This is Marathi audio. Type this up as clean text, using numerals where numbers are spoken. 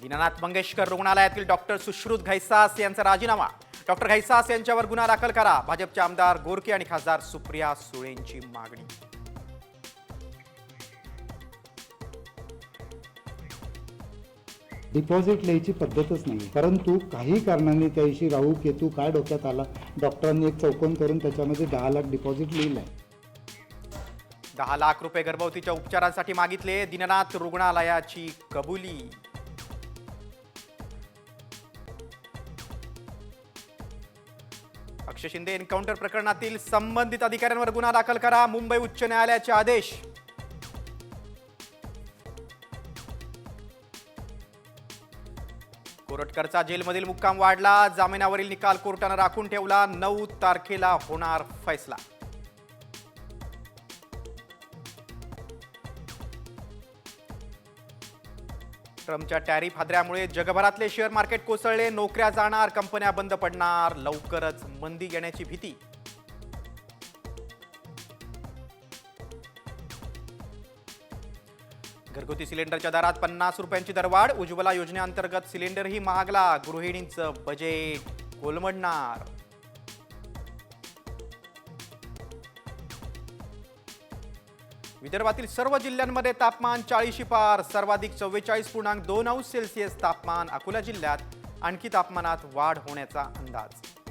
दीनानाथ मंगेशकर रुग्णालयातील डॉक्टर सुश्रुत घैसास यांचा राजीनामा। डॉक्टर घैसास यांच्यावर गुन्हा दाखल करा, भाजपचे आमदार गोरके आणि खासदार सुप्रिया सुळेंची मागणी। डिपॉझिट लिहायची पद्धतच नाही, परंतु काही कारणाने त्याविषयी राहू केतू काय डोक्यात आला, डॉक्टरांनी एक चौकोन करून त्याच्यामध्ये 10 लाख डिपॉझिट लिहिलंय। 10 लाख रुपये गर्भवतीच्या उपचारांसाठी मागितले, दीनानाथ रुग्णालयाची कबुली। अक्षय शिंदे एन्काउंटर प्रकरणातील संबंधित अधिकाऱ्यांवर गुन्हा दाखल करा, मुंबई उच्च न्यायालयाचे आदेश। कोरटकरचा जेलमधील मुक्काम वाढला, जामिनावरील निकाल कोर्टाने राखून ठेवला, 9 तारखेला होणार फैसला। ट्रम्पच्या टॅरिफ हादऱ्यामुळे जगभरातले शेअर मार्केट कोसळले, नोकऱ्या जाणार, कंपन्या बंद पडणार, लवकरच मंदी येण्याची भीती। घरगुती सिलेंडरच्या दरात 50 रुपयांची दरवाढ, उज्ज्वला योजनेअंतर्गत सिलेंडरही महागला, गृहिणींचं बजेट कोलमडणार। विदर्भातील सर्व जिल्ह्यांमध्ये तापमान 40शी पार, सर्वाधिक 44.2 अंश सेल्सिअस तापमान। अकोला जिल्ह्यात आणखी तापमानात वाढ होण्याचा अंदाज।